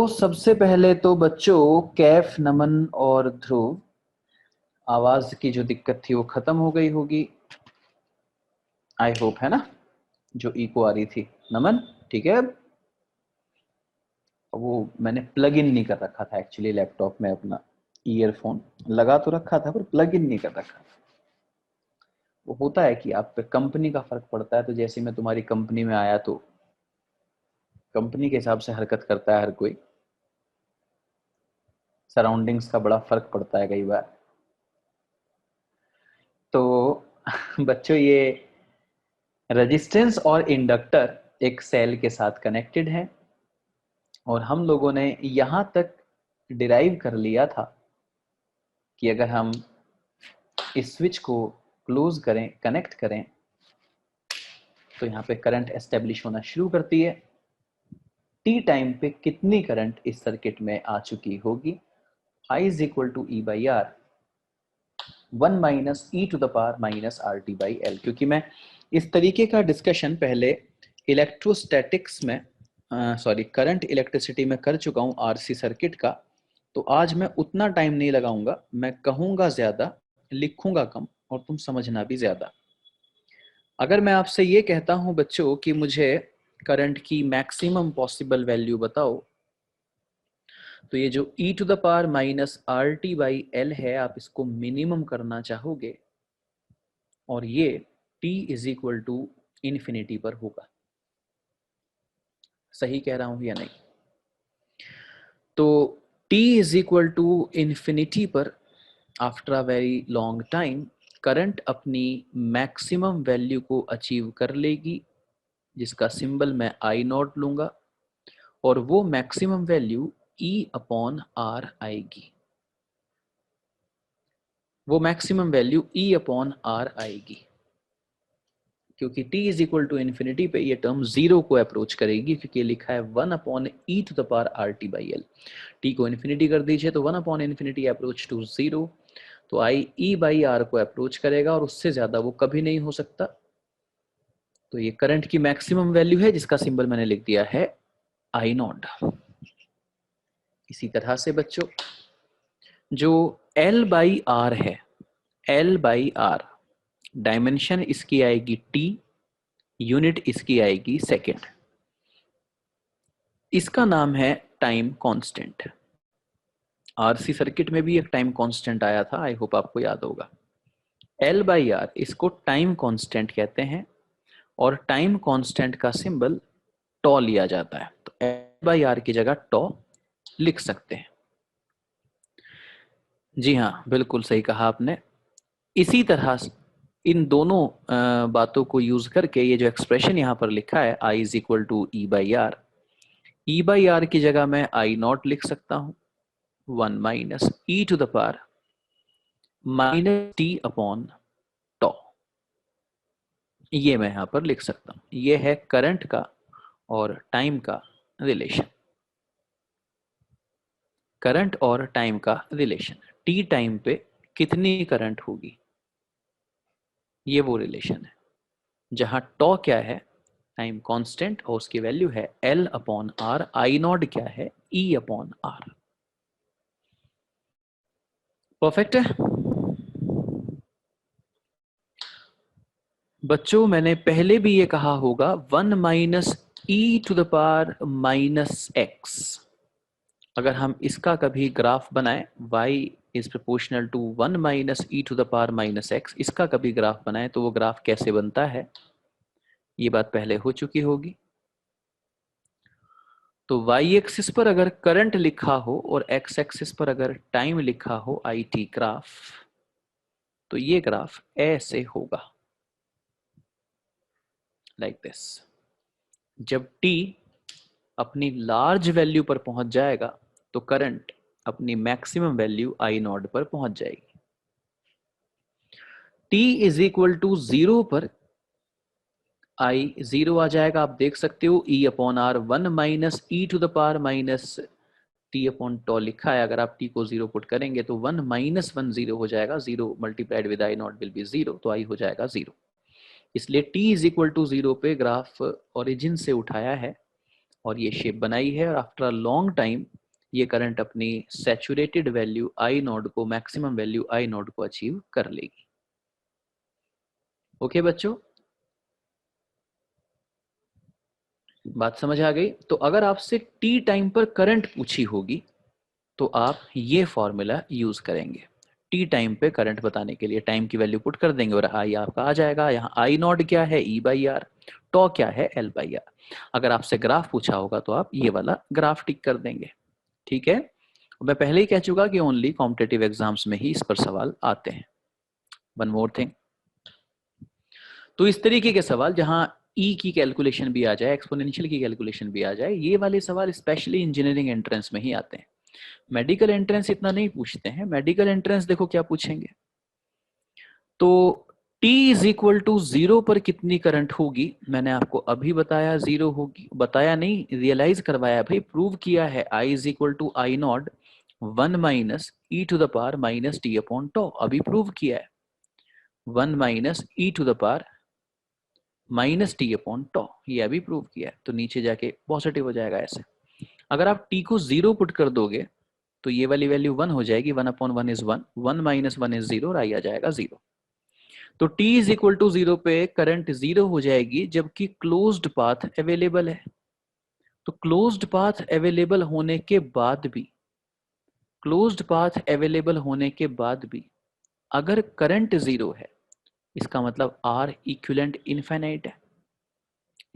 सबसे पहले तो बच्चों कैफ, नमन और ध्रुव, आवाज की जो दिक्कत थी वो खत्म हो गई होगी, आई होप, है ना। जो इको आ रही थी। नमन ठीक है। अब वो मैंने प्लग इन नहीं कर रखा था एक्चुअली लैपटॉप में, अपना ईयरफोन लगा तो रखा था पर प्लग इन नहीं कर रखा था। वो होता है कि आप पे कंपनी का फर्क पड़ता है, तो जैसे मैं तुम्हारी कंपनी में आया तो कंपनी के हिसाब से हरकत करता है हर कोई। सराउंडिंग्स का बड़ा फर्क पड़ता है कई बार। तो बच्चों, ये रेजिस्टेंस और इंडक्टर एक सेल के साथ कनेक्टेड है, और हम लोगों ने यहां तक डिराइव कर लिया था कि अगर हम इस स्विच को क्लोज करें, कनेक्ट करें, तो यहाँ पे करंट एस्टेब्लिश होना शुरू करती है। टी टाइम पे कितनी करंट इस सर्किट में आ चुकी होगी? I is equal to E by R, 1 minus E to the power minus R T by L. क्योंकि मैं इस तरीके का डिस्कशन पहले इलेक्ट्रोस्टैटिक्स में, सॉरी, करंट इलेक्ट्रिसिटी में कर चुका हूँ, आरसी सर्किट का। तो आज मैं उतना टाइम नहीं लगाऊंगा, मैं कहूंगा ज्यादा, लिखूंगा कम, और तुम समझना भी ज्यादा। अगर मैं आपसे ये कहता हूं बच्चों कि मुझे करंट की मैक्सिमम पॉसिबल वैल्यू बताओ, तो ये जो e to the power minus R T by L है, आप इसको मिनिमम करना चाहोगे, और ये t is equal to infinity पर होगा। सही कह रहा हूं या नहीं? तो t is equal to infinity पर after a very long time current अपनी मैक्सिमम वैल्यू को अचीव कर लेगी, जिसका सिंबल मैं आई नॉट लूंगा, और वो maximum value E upon R आएगी। वो maximum value E upon R आएगी, क्योंकि t is equal to infinity पे ये टर्म जीरो को अप्रोच करेगी, क्योंकि लिखा है 1 upon E to the power R T by L. T को इन्फिनिटी कर दीजिए तो 1 upon infinity approach to zero, तो आई ई बाई आर को अप्रोच करेगा, और उससे ज्यादा वो कभी नहीं हो सकता। तो ये करंट की मैक्सिमम वैल्यू है, जिसका सिंबल मैंने लिख दिया है आई नॉट। इसी तरह से बच्चों, जो L बाई आर है, L बाई आर, डायमेंशन इसकी आएगी T, यूनिट इसकी आएगी सेकेंड। इसका नाम है टाइम कांस्टेंट। आरसी सर्किट में भी एक टाइम कांस्टेंट आया था, आई होप आपको याद होगा। L बाई आर, इसको टाइम कांस्टेंट कहते हैं, और टाइम कांस्टेंट का सिंबल टॉ लिया जाता है, तो L बाई आर की जगह टॉ लिख सकते हैं। जी हाँ, बिल्कुल सही कहा आपने। इसी तरह इन दोनों बातों को यूज करके ये जो एक्सप्रेशन यहाँ पर लिखा है I is equal to E by R, E by R की जगह मैं आई नॉट लिख सकता हूँ 1 minus E to the power minus T upon tau. ये मैं यहाँ पर लिख सकता हूँ। ये है करंट का और टाइम का रिलेशन। करंट और टाइम का रिलेशन, टी टाइम पे कितनी करंट होगी, ये वो रिलेशन है। जहां टॉ क्या है, टाइम कांस्टेंट, और उसकी वैल्यू है L upon R. I naught क्या है, E अपॉन आर। परफेक्ट है बच्चों। मैंने पहले भी ये कहा होगा, 1 minus E to the power minus X. अगर हम इसका कभी ग्राफ बनाएं, y is proportional to 1 minus E to the power minus X, इसका कभी ग्राफ बनाएं तो वो ग्राफ कैसे बनता है, ये बात पहले हो चुकी होगी। तो y एक्सिस पर अगर करंट लिखा हो और x एक्सिस पर अगर टाइम लिखा हो, आई टी ग्राफ, तो ये ग्राफ ऐसे होगा, लाइक दिस। जब t अपनी लार्ज वैल्यू पर पहुंच जाएगा, तो करंट अपनी मैक्सिमम वैल्यू आई नॉट पर पहुंच जाएगी। t is equal to zero पर आई जीरो आ जाएगा, आप देख सकते हो, E upon R 1 minus E to the power minus T upon tau लिखा है। अगर आप t को जीरो पुट करेंगे तो 1 माइनस 1 जीरो हो जाएगा, zero multiplied with I not will be zero, तो आई हो जाएगा जीरो। इसलिए t is equal to zero पे ग्राफ ओरिजिन से उठाया है, और ये शेप बनाई है, और आफ्टर अ लॉन्ग टाइम ये करंट अपनी सैचुरेटेड वैल्यू आई नॉट को, मैक्सिमम वैल्यू आई नॉट को अचीव कर लेगी। ओके बच्चों, बात समझ आ गई? तो अगर आपसे टी टाइम पर करंट पूछी होगी तो आप ये फॉर्मूला यूज करेंगे। टी टाइम पे करंट बताने के लिए टाइम की वैल्यू पुट कर देंगे और आई आपका आ जाएगा। यहाँ आई नॉट क्या है, ई बाई आर, टॉ क्या है, एल बाई आर। अगर आपसे ग्राफ पूछा होगा तो आप ये वाला ग्राफ टिक कर देंगे। ठीक है, मैं पहले ही कह चुका कि ओनली कॉम्पिटेटिव एग्जाम्स में ही इस पर सवाल आते हैं। वन मोर थिंग, तो इस तरीके के सवाल जहां ई की कैलकुलेशन भी आ जाए, एक्सपोनेंशियल की कैलकुलेशन भी आ जाए, ये वाले सवाल स्पेशली इंजीनियरिंग एंट्रेंस में ही आते हैं। मेडिकल एंट्रेंस इतना नहीं पूछते हैं। मेडिकल एंट्रेंस देखो क्या पूछेंगे, तो T इज इक्वल टू 0 पर कितनी करंट होगी, मैंने आपको अभी बताया 0 होगी। बताया नहीं, रियलाइज करवाया भाई, प्रूव किया है। I is equal to I not 1 minus E to the power minus T upon tau, अभी प्रूव किया है। 1 minus E to the power minus T upon tau, ये अभी प्रूव किया है। तो नीचे जाके पॉजिटिव हो जाएगा ऐसे। अगर आप t को 0 पुट कर दोगे तो ये वाली वैल्यू 1 हो जाएगी। 1 अपॉन 1 इज 1, 1 माइनस 1 इज 0 और आई आ जाएगा 0। तो t इज इक्वल टू 0 पे करंट 0 हो जाएगी, जबकि क्लोज्ड पाथ अवेलेबल है। तो क्लोज्ड पाथ अवेलेबल होने के बाद भी, क्लोज्ड पाथ अवेलेबल होने के बाद भी अगर करंट 0 है, इसका मतलब R इक्विवेलेंट इनफाइनाइट है।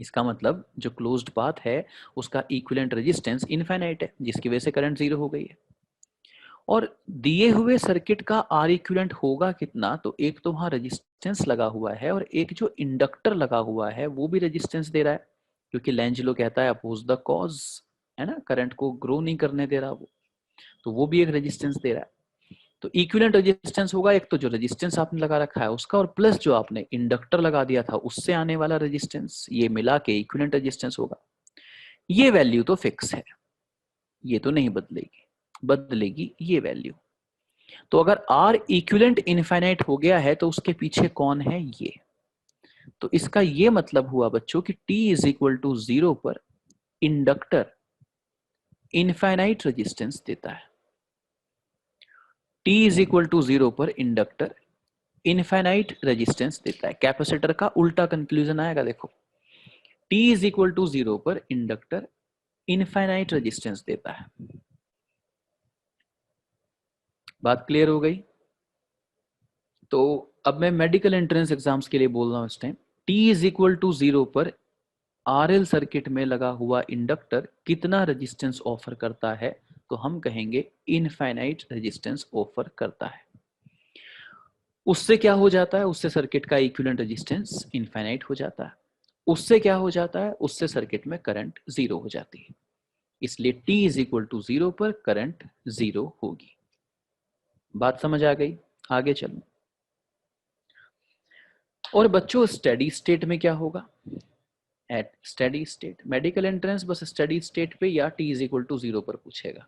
इसका मतलब जो क्लोज्ड पाथ है उसका इक्विवेलेंट रेजिस्टेंस इनफाइनाइट है, जिसकी वजह से करंट 0 हो गई है। और दिए हुए सर्किट का आर इक्विवेलेंट होगा कितना, तो एक तो वहां रेजिस्टेंस लगा हुआ है और एक जो इंडक्टर लगा हुआ है वो भी रेजिस्टेंस दे रहा है, क्योंकि लेंजलो कहता है अपोज द कॉज, है ना, करंट को ग्रो नहीं करने दे रहा वो, तो वो भी एक रेजिस्टेंस दे रहा है। तो इक्विवेलेंट रेजिस्टेंस होगा एक तो जो रेजिस्टेंस आपने लगा रखा है उसका, और प्लस जो आपने इंडक्टर लगा दिया था उससे आने वाला रेजिस्टेंस, ये मिला के इक्विवेलेंट रेजिस्टेंस होगा। ये वैल्यू तो फिक्स है, ये तो नहीं बदलेगी, बदलेगी ये वैल्यू। तो अगर R इक्विवेलेंट इनफाइनाइट हो गया है तो उसके पीछे कौन है, ये। तो इसका ये मतलब हुआ बच्चों कि T इज इक्वल टू 0 पर इंडक्टर इनफाइनाइट रेजिस्टेंस देता है। T इज इक्वल टू 0 पर इंडक्टर इनफाइनाइट रेजिस्टेंस देता है। कैपेसिटर का उल्टा कंक्लूजन आएगा, देखो। T इज इक्वल टू 0 पर इंडक्टर इनफाइनाइट रेजिस्टेंस देता है। बात क्लियर हो गई? तो अब मैं मेडिकल एंट्रेंस एग्जाम्स के लिए बोल रहा हूं इस time. T is equal to 0 पर आरएल सर्किट में लगा हुआ इंडक्टर कितना रेजिस्टेंस ऑफर करता है, तो हम कहेंगे इनफाइनाइट रेजिस्टेंस ऑफर करता है। उससे क्या हो जाता है, उससे सर्किट का इक्विवेलेंट रेजिस्टेंस इनफाइनाइट हो जाता है। उससे क्या हो जाता है, उससे सर्किट में करंट 0 हो जाती है। इसलिए T इज इक्वल टू 0 पर करंट 0 होगी। बात समझ आ गई? आगे चलो। और बच्चों स्टेडी स्टेट में क्या होगा? At steady state medical entrance बस स्टेडी स्टेट पे या T इज इक्वल टू 0 पर पूछेगा।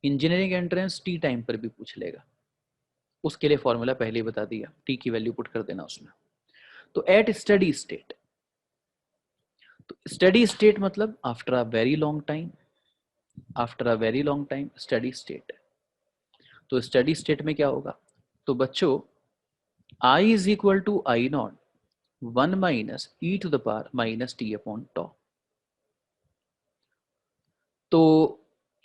इंजीनियरिंग एंट्रेंस T टाइम पर भी पूछ लेगा। उसके लिए फॉर्मूला पहले ही बता दिया, T की वैल्यू पुट कर देना उसमें। तो एट स्टेडी स्टेट, तो स्टेडी स्टेट मतलब after a very long time, after a very long time steady state. तो स्टेडी स्टेट में क्या होगा, तो बच्चों I is equal to I not 1 minus E to the power minus T upon tau. तो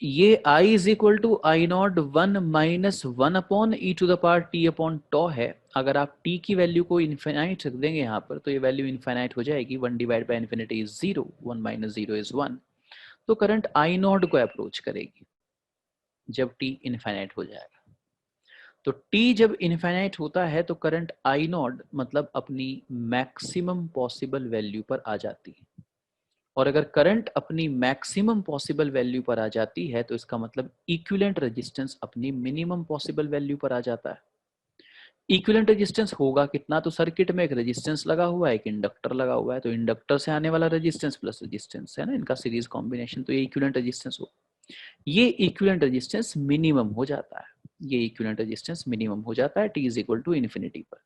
ये I is equal to I not 1 minus 1 upon E to the power T upon tau है। अगर आप t की value को infinite रख देंगे यहाँ पर तो ये वैल्यू इन्फिनाइट हो जाएगी। 1 divide by infinity is 0, 1 minus 0 is 1। तो करंट आई नॉट को अप्रोच करेगी जब t इन्फिनाइट हो जाएगा। तो t जब इन्फिनाइट होता है तो करंट आई नॉट मतलब अपनी मैक्सिमम पॉसिबल वैल्यू पर आ जाती है। और अगर करंट अपनी मैक्सिमम पॉसिबल वैल्यू पर आ जाती है तो इसका मतलब इक्विवेलेंट रेजिस्टेंस अपनी मिनिमम पॉसिबल वैल्यू पर आ जाता है। इक्विवेलेंट रेजिस्टेंस होगा कितना, तो सर्किट में एक रेजिस्टेंस लगा हुआ है, एक इंडक्टर लगा हुआ है, तो इंडक्टर से आने वाला रेजिस्टेंस प्लस रेजिस्टेंस है ना, इनका सीरीज कॉम्बिनेशन, तो ये इक्विवेलेंट रेजिस्टेंस हो। ये इक्विवेलेंट रेजिस्टेंस मिनिमम हो जाता है, ये इक्विवेलेंट रेजिस्टेंस मिनिमम हो जाता है t is equal to infinity पर।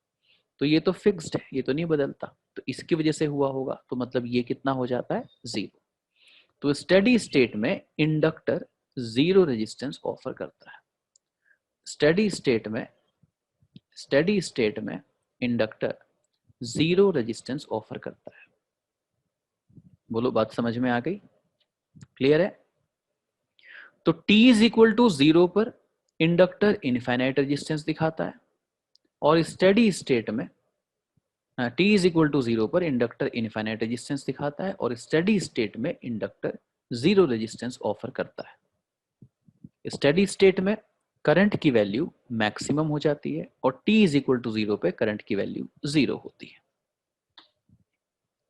तो ये तो फिक्स्ड है, ये तो नहीं बदलता, तो इसकी वजह से हुआ होगा, तो मतलब ये कितना हो जाता है 0। तो स्टेडी स्टेट में इंडक्टर जीरो रेजिस्टेंस ऑफर करता है। स्टेडी स्टेट में इंडक्टर जीरो रेजिस्टेंस ऑफर करता है। बोलो बात समझ में आ गई? क्लियर है? तो t is equal to zero पर इंडक्टर इनफाइनाइट रेजिस्टेंस दिखाता है, और स्टेडी स्टेट में t is equal to zero पर इंडक्टर इनफाइनाइट रेजिस्टेंस दिखाता है, और स्टेडी स्टेट में इंडक्टर जीरो रेजिस्टेंस ऑफर करता है। स्टेडी स्टेट में करंट की वैल्यू मैक्सिमम हो जाती है, और t is equal to zero पे करंट की वैल्यू जीरो होती है।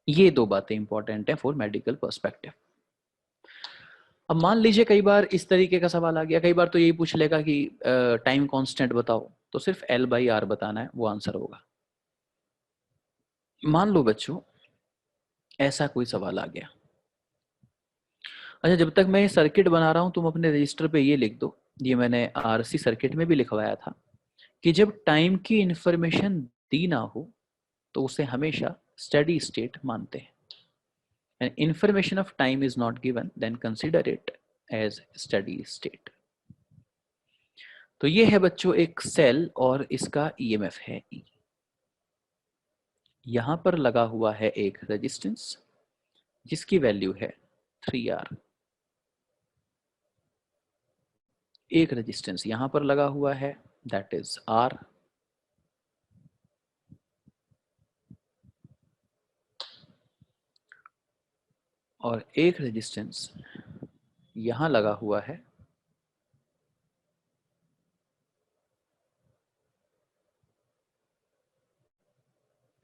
ये दो बातें इंपॉर्टेंट है फॉर मेडिकल पर्सपेक्टिव। अब मान लीजिए कई बार इस तरीके का सवाल आ गया, कई बार तो यही पूछ लेगा कि टाइम कांस्टेंट बताओ, तो सिर्फ L/R बताना है, वो आंसर होगा। मान लो बच्चों ऐसा कोई सवाल आ गया। अच्छा, जब तक मैं ये सर्किट बना रहा हूं तुम अपने रजिस्टर पे ये लिख दो, ये मैंने RC सर्किट में भी लिखवाया था, कि जब टाइम की इंफॉर्मेशन दी ना हो तो उसे हमेशा स्टेडी स्टेट मानते हैं। and information of time is not given, then consider it as steady state। तो ये है बच्चों एक सेल और इसका EMF है E। यहां पर लगा हुआ है एक रेजिस्टेंस जिसकी वैल्यू है 3R। एक रेजिस्टेंस यहां पर लगा हुआ है, दैट इज R। और एक रेजिस्टेंस यहां लगा हुआ है,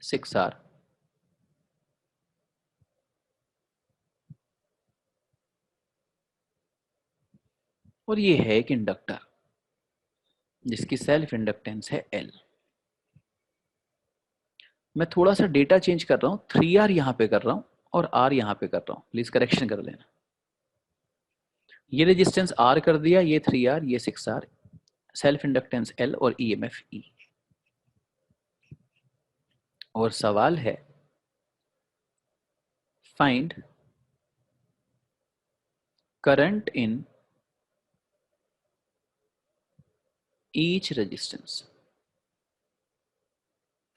6R। और ये है एक इंडक्टर जिसकी सेल्फ इंडक्टेंस है L। मैं थोड़ा सा डेटा चेंज कर रहा हूं, 3R यहां पे कर रहा हूं और R यहां पे कर रहा हूं, प्लीज करेक्शन कर लेना। ये रेजिस्टेंस R कर दिया, ये 3R, ये 6R, सेल्फ इंडक्टेंस L और EMF E। और सवाल है find current in each resistance.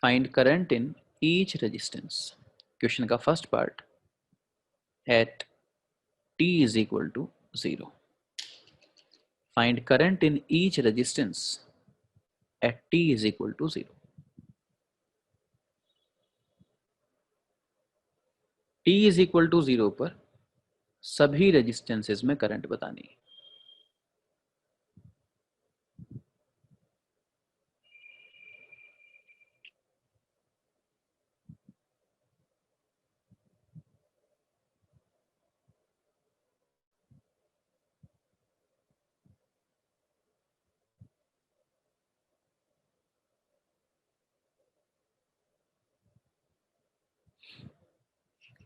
Find current in each resistance. Question का first part at t is equal to 0। Find current in each resistance at t is equal to 0। t is equal to 0 पर सभी resistances में current बतानी है।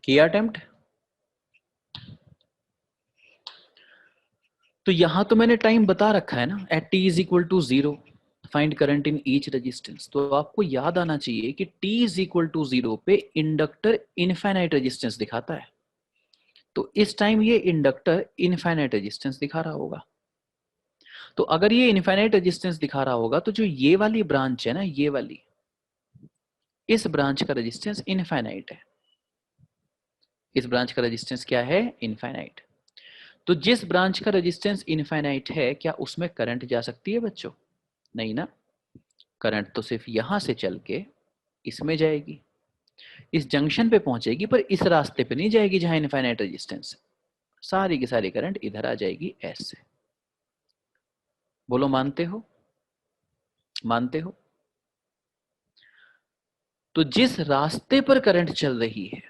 किया attempt? तो यहां तो मैंने टाइम बता रखा है ना, at t is equal to 0 find current in each resistance. तो आपको याद आना चाहिए कि t इज इक्वल टू 0 पे इंडक्टर इनफाइनाइट रेजिस्टेंस दिखाता है, तो इस टाइम ये इंडक्टर इनफाइनाइट रेजिस्टेंस दिखा रहा होगा। तो अगर ये इनफाइनाइट रेजिस्टेंस दिखा रहा होगा तो जो ये वाली ब्रांच है ना, ये वाली, इस ब्रांच का रेजिस्टेंस इनफाइनाइट है। इस ब्रांच का रेजिस्टेंस क्या है? इनफाइनाइट। तो जिस ब्रांच का रेजिस्टेंस इनफाइनाइट है, क्या उसमें करंट जा सकती है बच्चों? नहीं ना, करंट तो सिर्फ यहां से चल के इसमें जाएगी, इस जंक्शन पे पहुंचेगी, पर इस रास्ते पे नहीं जाएगी जहां इनफाइनाइट रेजिस्टेंस है। सारी की सारी करंट इधर आ जाएगी एस से। बोलो मानते हो? मानते हो? तो जिस रास्ते पर करंट चल रही है,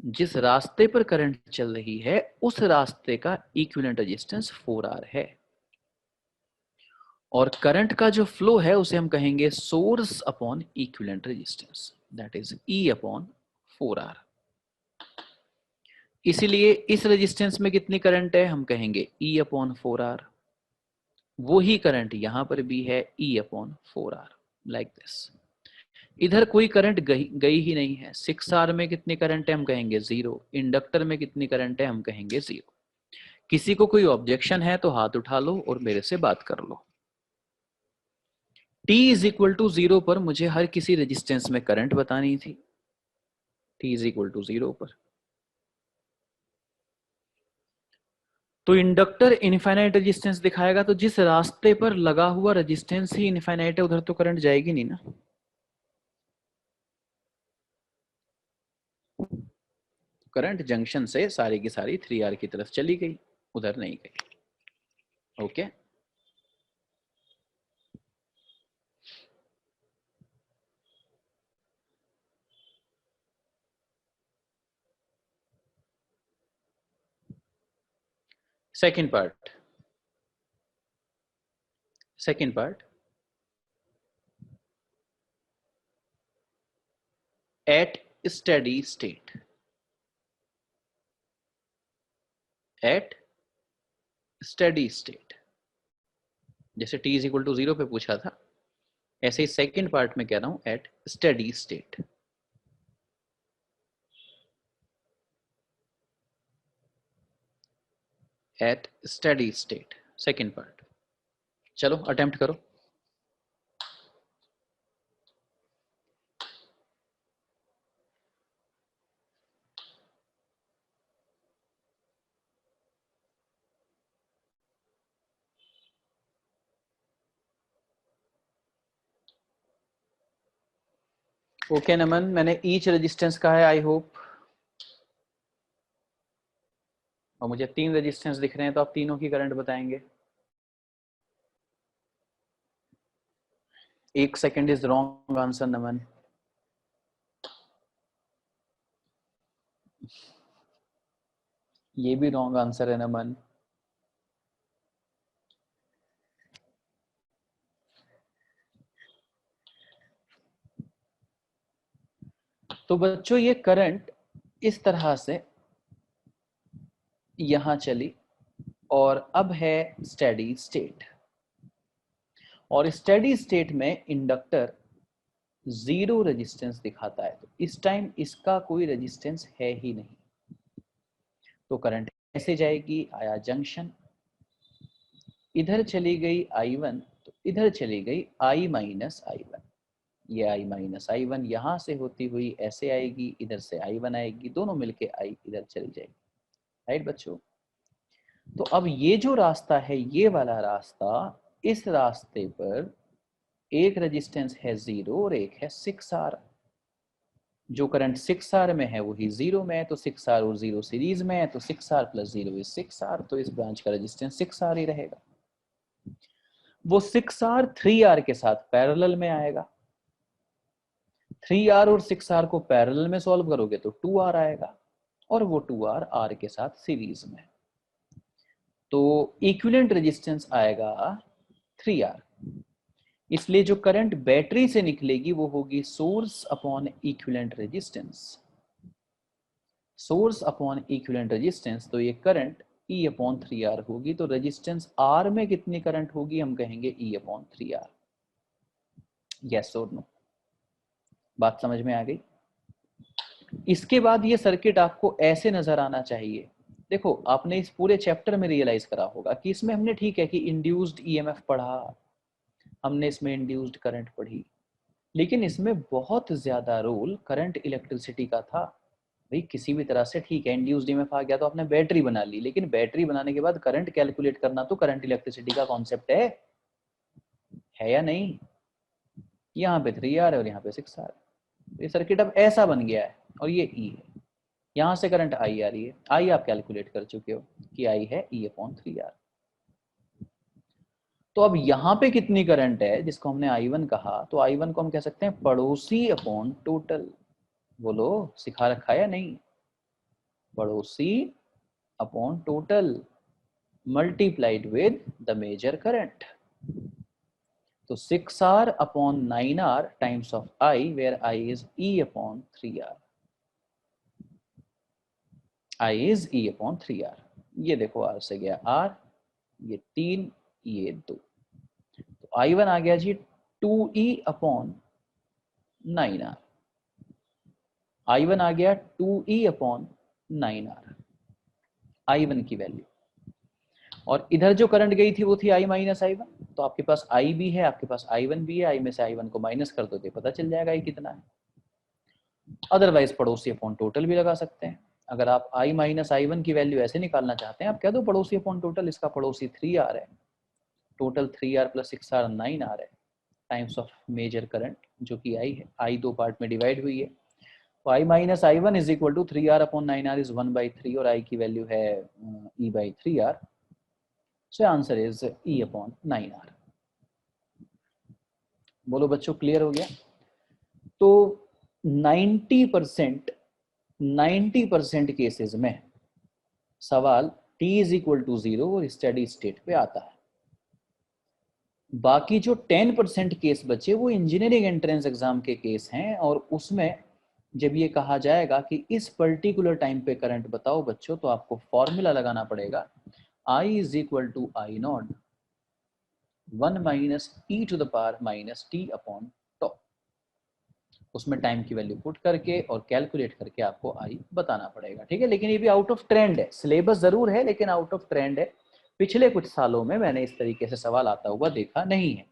जिस रास्ते पर करंट चल रही है, उस रास्ते का इक्विवेलेंट रेजिस्टेंस 4R है। और करंट का जो फ्लो है उसे हम कहेंगे source upon equivalent resistance, that is E upon 4R। इसीलिए इस रेजिस्टेंस में कितनी करंट है? हम कहेंगे E अपॉन 4R। वो ही करंट यहां पर भी है, E upon 4R, like this. इधर कोई करंट गई ही नहीं है। 6R में कितनी करंट है हम कहेंगे 0, इंडक्टर में कितनी करंट है हम कहेंगे 0। किसी को कोई ऑब्जेक्शन है तो हाथ उठा लो और मेरे से बात कर लो। t इज इक्वल टू 0 पर मुझे हर किसी रेजिस्टेंस में करंट बतानी थी, t इज इक्वल टू 0 पर। तो इंडक्टर इनफाइनाइट रेजिस्टेंस दिखाएगा, तो जिस रास्ते पर लगा हुआ रेजिस्टेंस ही इनफाइनाइट है उधर तो करंट जाएगी नहीं ना। करंट जंक्शन से सारी की सारी 3R की तरफ चली गई, उधर नहीं गई। Okay, second part, second part, at steady state, at steady state, जैसे t इज इक्वल टू 0 पे पूछा था, ऐसे ही सेकेंड पार्ट में कह रहा हूं at steady state. At steady state, second part. चलो अटेम्प्ट करो। ओके नमन, मैंने ईच रेजिस्टेंस कहा है, आई होप। और मुझे 3 रेजिस्टेंस दिख रहे हैं, तो आप तीनों की करंट बताएंगे। 1 सेकेंड इज रॉन्ग आंसर नमन। ये भी रॉन्ग आंसर है नमन। तो बच्चों ये करंट इस तरह से यहां चली और अब है स्टेडी स्टेट, और स्टेडी स्टेट में इंडक्टर 0 रेजिस्टेंस दिखाता है, तो इस टाइम इसका कोई रेजिस्टेंस है ही नहीं। तो करंट ऐसे जाएगी, आया जंक्शन, इधर चली गई I1, तो इधर चली गई I माइनस I1। ये I माइनस I1 यहां से होती हुई ऐसे आएगी, इधर से I1 आएगी, दोनों मिलके I इधर चली जाएगी। राइट बच्चों? तो अब ये जो रास्ता है, ये वाला रास्ता, इस रास्ते पर एक रेजिस्टेंस है 0 और एक है 6R। जो करंट 6R में है वही 0 में है, तो 6R और 0 सीरीज में है, तो 6R प्लस 0 इज 6R, तो इस ब्रांच का रेजिस्टेंस 6R ही रहेगा। वो 6R 3R के साथ पैरेलल में आएगा। 3R और 6R को पैरेलल में सॉल्व करोगे तो 2R आएगा, और वो 2R R के साथ सीरीज में। तो इक्विवेलेंट रेजिस्टेंस आएगा 3R। इसलिए जो करंट बैटरी से निकलेगी वो होगी source upon equivalent resistance, source upon equivalent resistance. तो ये करंट E अपॉन 3R होगी। तो रेजिस्टेंस R में कितनी करंट होगी हम कहेंगे E अपॉन 3R। यस और नो? बात समझ में आ गई? इसके बाद ये सर्किट आपको ऐसे नजर आना चाहिए। देखो, आपने इस पूरे चैप्टर में रियलाइज करा होगा कि इसमें हमने ठीक है कि इंड्यूस्ड ईएमएफ पढ़ा, हमने इसमें इंड्यूस्ड करंट पढ़ी, लेकिन इसमें बहुत ज्यादा रोल करंट इलेक्ट्रिसिटी का था। भाई किसी भी तरह से ठीक है, इंड्यूस्ड ईएमएफ आ गया तो आपने बैटरी बना ली, लेकिन बैटरी बनाने के बाद करंट कैलकुलेट करना तो करंट इलेक्ट्रिसिटी का कॉन्सेप्ट है या नहीं? यहाँ पे 3R है और यहाँ पे 6R। ये सर्किट अब ऐसा बन गया है, और ये E है, यहां से करंट I आ रही है। I आप कैलकुलेट कर चुके हो कि I है E अपॉन 3R। तो अब यहां पे कितनी करंट है जिसको हमने I1 कहा, तो I1 को हम कह सकते हैं पड़ोसी अपॉन टोटल। बोलो, सिखा रखा है या नहीं? पड़ोसी upon total multiplied with the major current. तो 6R upon 9R times of I, where I is E upon 3R। I is E upon 3R। ये देखो R से गया R, ये 3, ये 2, तो I1 आ गया जी 2E अपॉन 9R। I1 आ गया 2E/9R, I1 की वैल्यू। और इधर जो करंट गई थी वो थी I माइनस I1, तो आपके पास I भी है, आपके पास I1 भी है, I में से I1 को माइनस कर दो तो पता चल जाएगा I कितना है। अदरवाइज पड़ोसी अपॉन टोटल भी लगा सकते हैं। अगर आप I माइनस I1 की वैल्यू ऐसे निकालना चाहते हैं, आप कह दो पड़ोसी अपॉन टोटल, इसका पड़ोसी 3R है, total 3R plus 6R 9R है, टाइम्स ऑफ मेजर करंट जो कि I है, I दो पार्ट में डिवाइड हुई है, तो I minus I1 is equal to 3R upon 9R is 1/3 और I की वैल्यू है E/3R, so answer is E/9R। बोलो बच्चों क्लियर हो गया? तो 90% केसेस में सवाल t इज इक्वल टू 0 और स्टडी स्टेट पे आता है। बाकी जो 10% केस बचे वो इंजीनियरिंग एंट्रेंस एग्जाम के केस हैं, और उसमें जब ये कहा जाएगा कि इस पर्टिकुलर टाइम पे करंट बताओ बच्चों, तो आपको फॉर्मूला लगाना पड़ेगा I is equal to I not 1 minus E to the power minus T upon tau. उसमें टाइम की वैल्यू पुट करके और कैलकुलेट करके आपको आई बताना पड़ेगा, ठीक है। लेकिन ये भी आउट ऑफ ट्रेंड है, सिलेबस जरूर है लेकिन आउट ऑफ ट्रेंड है। पिछले कुछ सालों में मैंने इस तरीके से सवाल आता हुआ देखा नहीं है,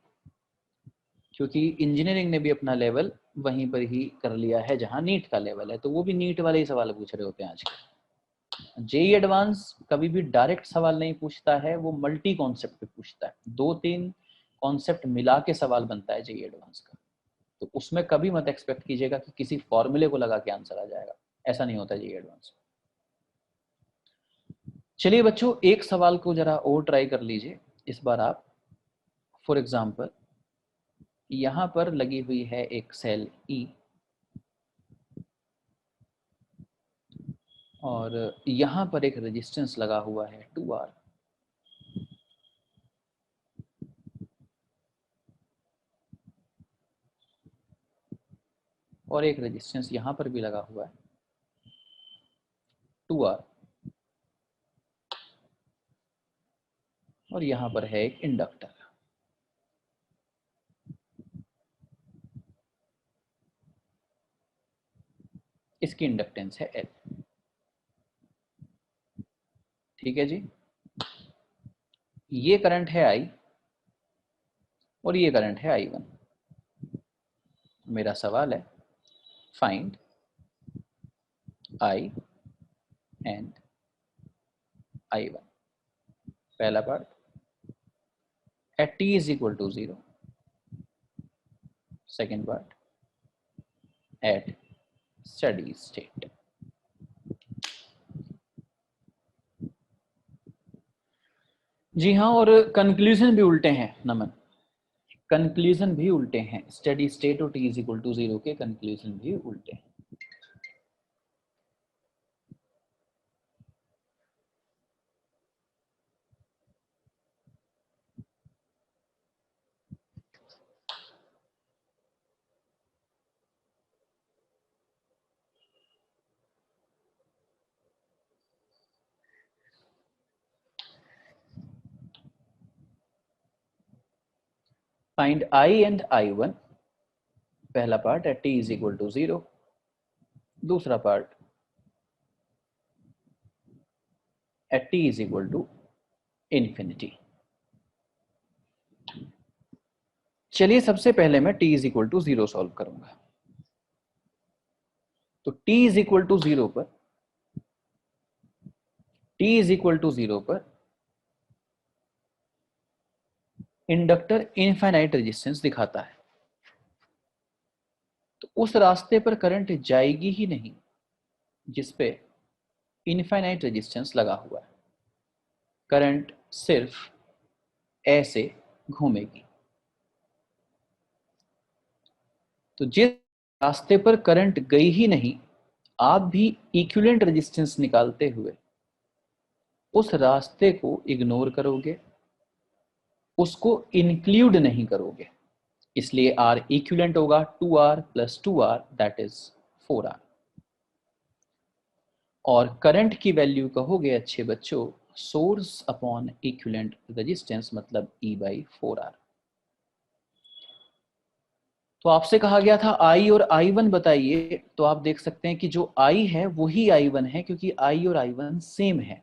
क्योंकि इंजीनियरिंग ने भी अपना लेवल वहीं पर ही कर लिया है जहां नीट का लेवल है, तो वो भी नीट वाले ही सवाल पूछ रहे होते हैं आजकल। जेई एडवांस कभी भी डायरेक्ट सवाल नहीं पूछता है, वो मल्टी कॉन्सेप्ट पे पूछता है, 2-3 कॉन्सेप्ट मिला के सवाल बनता है जेई एडवांस का। तो उसमें कभी मत एक्सपेक्ट कीजिएगा कि किसी फॉर्मूले को लगा के आंसर आ जाएगा, ऐसा नहीं होता जी एडवांस। चलिए बच्चों एक सवाल को जरा और ट्राई कर लीजिए इस बार आप। फॉर एग्जांपल यहां पर लगी हुई है एक सेल E और यहां पर एक रेजिस्टेंस लगा हुआ है 2R, और एक रेजिस्टेंस यहां पर भी लगा हुआ है 2R, और यहां पर है एक इंडक्टर। इसकी इंडक्टेंस है L, ठीक है जी। ये करंट है I और ये करंट है I1। मेरा सवाल है फाइंड I एंड I1। पहला part at t is equal to 0, second part at steady state। जी हाँ, और कंक्लूजन भी उल्टे हैं नमन, कंक्लूजन भी उल्टे हैं, स्टेडी स्टेट और t इज इक्वल टू 0 के कंक्लूजन भी उल्टे हैं। फाइंड I एंड I1, पहला part at t is equal to 0, दूसरा part at t is equal to infinity. चलिए सबसे पहले मैं t is equal to 0 solve करूंगा। तो t इज इक्वल टू 0 पर, t इज इक्वल टू 0 पर इंडक्टर इनफाइनाइट रेजिस्टेंस दिखाता है, तो उस रास्ते पर करंट जाएगी ही नहीं जिसपे इनफाइनाइट रेजिस्टेंस लगा हुआ है, करंट सिर्फ ऐसे घूमेगी। तो जिस रास्ते पर करंट गई ही नहीं, आप भी इक्विवेलेंट रेजिस्टेंस निकालते हुए उस रास्ते को इग्नोर करोगे, उसको इंक्लूड नहीं करोगे, इसलिए R इक्विवेलेंट होगा 2R plus 2R that is 4R। और करंट की वैल्यू कहोगे अच्छे बच्चों सोर्स अपॉन इक्विवेलेंट रेजिस्टेंस मतलब E/4R। तो आपसे कहा गया था I और I1 बताइए, तो आप देख सकते हैं कि जो I है वही I1 है, क्योंकि I और I1 सेम है।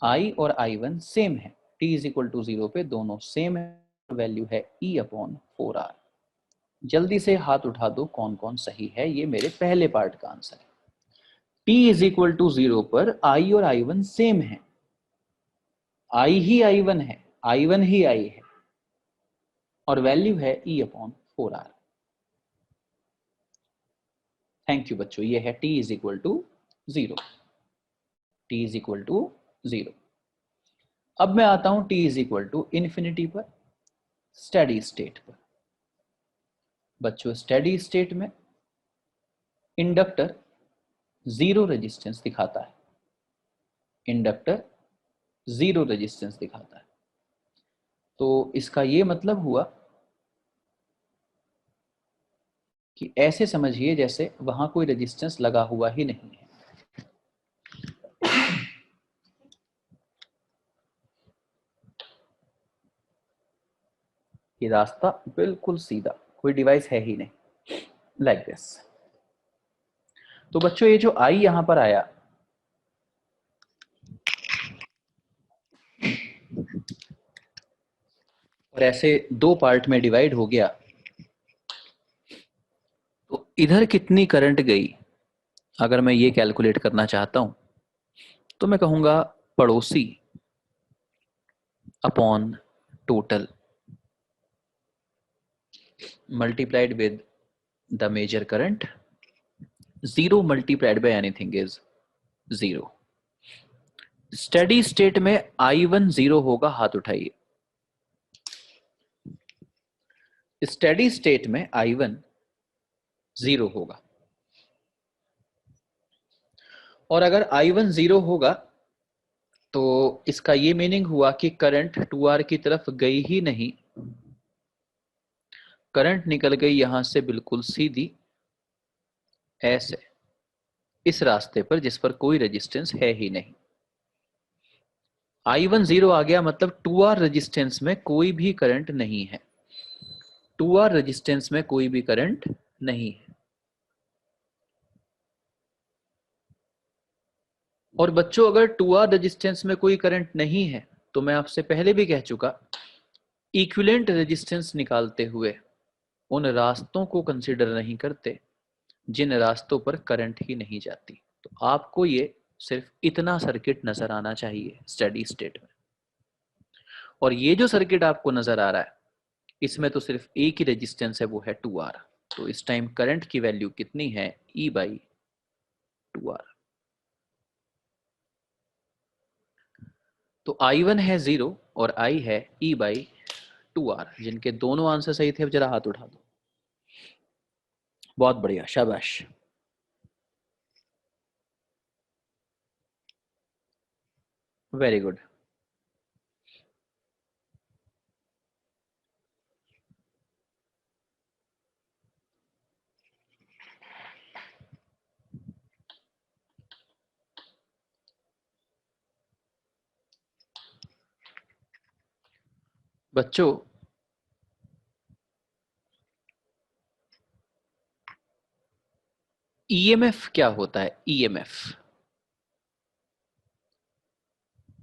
I और I1 सेम है, t इज इक्वल टू 0 पे दोनों सेम है, वैल्यू है E/4R। जल्दी से हाथ उठा दो कौन कौन सही है, ये मेरे पहले पार्ट का आंसर है। t इज इक्वल टू 0 पर I और I1 सेम है, I ही I1 है, I1 ही I है, और वैल्यू है E/4R। थैंक यू बच्चों, ये है t is equal to 0, t is equal to 0। अब मैं आता हूं t is equal to infinity पर, स्टेडी स्टेट पर। बच्चों स्टेडी स्टेट में इंडक्टर जीरो रेजिस्टेंस दिखाता है, इंडक्टर जीरो रेजिस्टेंस दिखाता है। तो इसका ये मतलब हुआ कि ऐसे समझिए जैसे वहां कोई रेजिस्टेंस लगा हुआ ही नहीं है। ये रास्ता बिल्कुल सीधा, कोई डिवाइस है ही नहीं, लाइक दिस। तो बच्चों ये जो आई यहां पर आया, और ऐसे दो पार्ट में डिवाइड हो गया, तो इधर कितनी करंट गई अगर मैं ये कैलकुलेट करना चाहता हूं, तो मैं कहूंगा पड़ोसी upon total multiplied with the major current. Zero multiplied by anything is zero. Steady state में I1 जीरो होगा, हाथ उठाइए। स्टेडी स्टेट में I1 जीरो होगा, और अगर I1 जीरो होगा तो इसका ये मीनिंग हुआ कि करंट 2R की तरफ गई ही नहीं, करंट निकल गई यहां से बिल्कुल सीधी ऐसे इस रास्ते पर जिस पर कोई रेजिस्टेंस है ही नहीं। I1 जीरो आ गया, मतलब 2R रेजिस्टेंस में कोई भी करंट नहीं है, 2R रेजिस्टेंस में कोई भी करंट नहीं है। और बच्चों अगर 2R रेजिस्टेंस में कोई करंट नहीं है, तो मैं आपसे पहले भी कह चुका, इक्विवेलेंट रेजिस्टेंस निकालते हुए उन रास्तों को कंसिडर नहीं करते जिन रास्तों पर करंट ही नहीं जाती। तो आपको ये सिर्फ इतना सर्किट नजर आना चाहिए स्टेडी स्टेट में, और ये जो सर्किट आपको नजर आ रहा है इसमें तो सिर्फ एक ही रेजिस्टेंस है, वो है 2R। तो इस टाइम करंट की वैल्यू कितनी है, E/2R। तो I1 है 0 और I है E/2R। जिनके दोनों आंसर सही थे, अब जरा हाथ उठा दो। बहुत बढ़िया, शाबाश। Very good. बच्चों ईएमएफ क्या होता है? ईएमएफ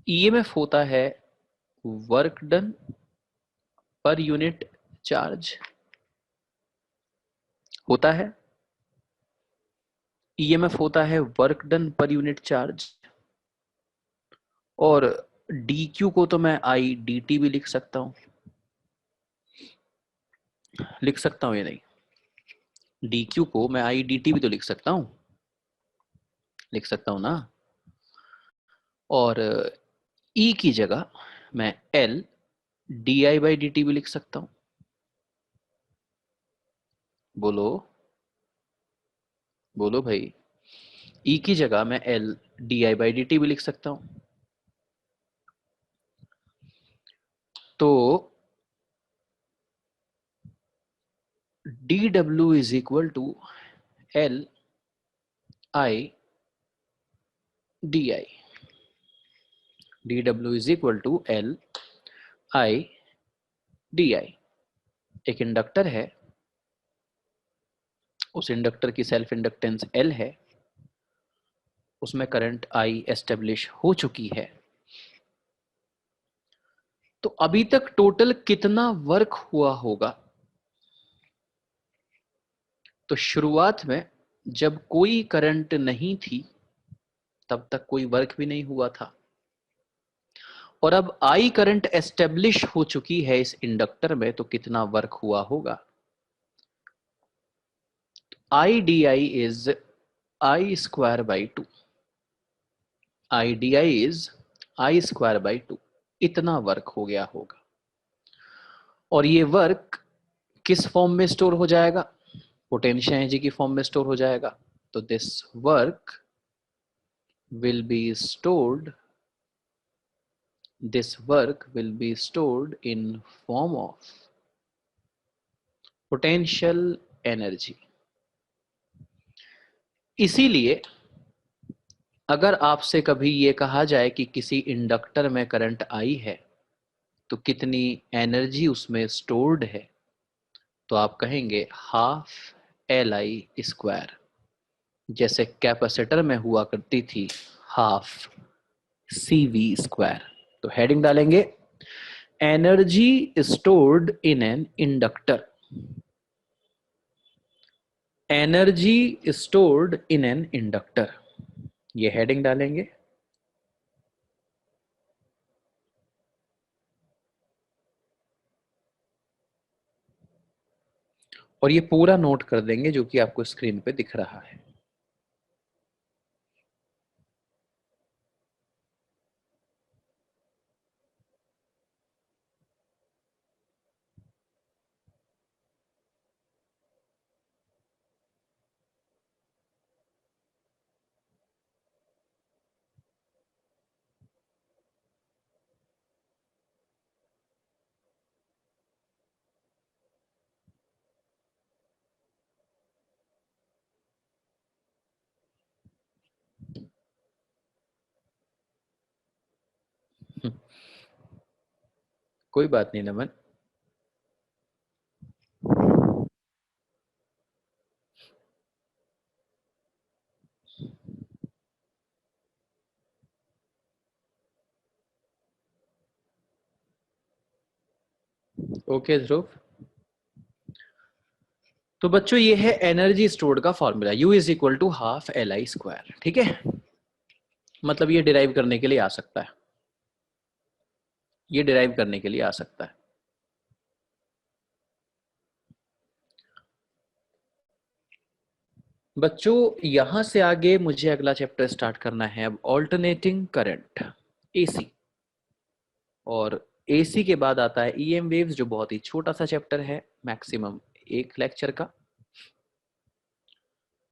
ईएमएफ होता है work done per unit charge, होता है। ईएमएफ होता है work done per unit charge. और डी क्यू को तो मैं आई डी टी भी लिख सकता हूं, लिख सकता हूं या नहीं? डी क्यू को मैं आई डी टी भी तो लिख सकता हूं, लिख सकता हूं ना। और ई की जगह मैं L D I by D T भी लिख सकता हूं। बोलो बोलो भाई, ई की जगह मैं L D I by D T भी लिख सकता हूं। तो D W is equal to L I D I. D W is equal to L I D I. एक इंडक्टर है उस इंडक्टर की सेल्फ इंडक्टेंस L है, उसमें करंट I एस्टेब्लिश हो चुकी है। तो अभी तक टोटल कितना वर्क हुआ होगा? तो शुरुआत में जब कोई करंट नहीं थी तब तक कोई वर्क भी नहीं हुआ था, और अब आई करंट एस्टेब्लिश हो चुकी है इस इंडक्टर में, तो कितना वर्क हुआ होगा? आई D I is I square by two, I D I is I square by two, इतना वर्क हो गया होगा। और ये वर्क किस फॉर्म में स्टोर हो जाएगा? पोटेंशियल एनर्जी की फॉर्म में स्टोर हो जाएगा। तो this work will be stored, this work will be stored in form of potential energy। इसीलिए अगर आपसे कभी ये कहा जाए कि किसी इंडक्टर में करंट आई है तो कितनी एनर्जी उसमें स्टोर्ड है, तो आप कहेंगे हाफ Li², जैसे कैपेसिटर में हुआ करती थी हाफ CV²। तो हेडिंग डालेंगे energy stored in an inductor, energy stored in an inductor, ये हेडिंग डालेंगे। और ये पूरा नोट कर देंगे जो कि आपको स्क्रीन पे दिख रहा है। कोई बात नहीं नमन। ओके ध्रुव। तो बच्चों ये है एनर्जी स्टोर्ड का formula, U is equal to half Li²। ठीक है, मतलब ये डिराइव करने के लिए आ सकता है, ये डिराइव करने के लिए आ सकता है। बच्चों यहां से आगे मुझे अगला चैप्टर स्टार्ट करना है अब, ऑल्टरनेटिंग करंट, एसी। और एसी के बाद आता है ईएम वेव्स, जो बहुत ही छोटा सा चैप्टर है, मैक्सिमम एक लेक्चर का।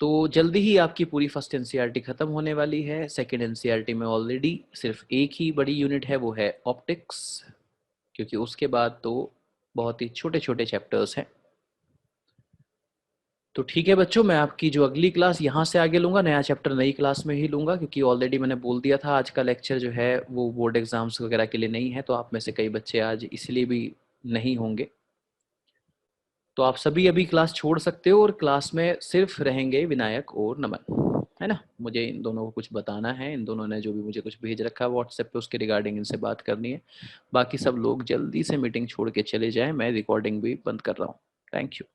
तो जल्दी ही आपकी पूरी फर्स्ट एनसीईआरटी खत्म होने वाली है। सेकंड एनसीईआरटी में ऑलरेडी सिर्फ एक ही बड़ी यूनिट है, वो है ऑप्टिक्स, क्योंकि उसके बाद तो बहुत ही छोटे छोटे चैप्टर्स हैं। तो ठीक है बच्चों, मैं आपकी जो अगली क्लास यहाँ से आगे लूँगा, नया चैप्टर नई क्लास में ही लूँगा, क्योंकि ऑलरेडी मैंने बोल दिया था आज का लेक्चर जो है वो बोर्ड एग्जाम्स वगैरह के लिए नहीं है। तो आप में से कई बच्चे आज इसलिए भी नहीं होंगे, तो आप सभी अभी क्लास छोड़ सकते हो, और क्लास में सिर्फ रहेंगे विनायक और नमन, है ना। मुझे इन दोनों को कुछ बताना है, इन दोनों ने जो भी मुझे कुछ भेज रखा है व्हाट्सएप पे, उसके रिगार्डिंग इनसे बात करनी है। बाकी सब लोग जल्दी से मीटिंग छोड़ के चले जाएं, मैं रिकॉर्डिंग भी बंद कर रहा हूँ। Thank you.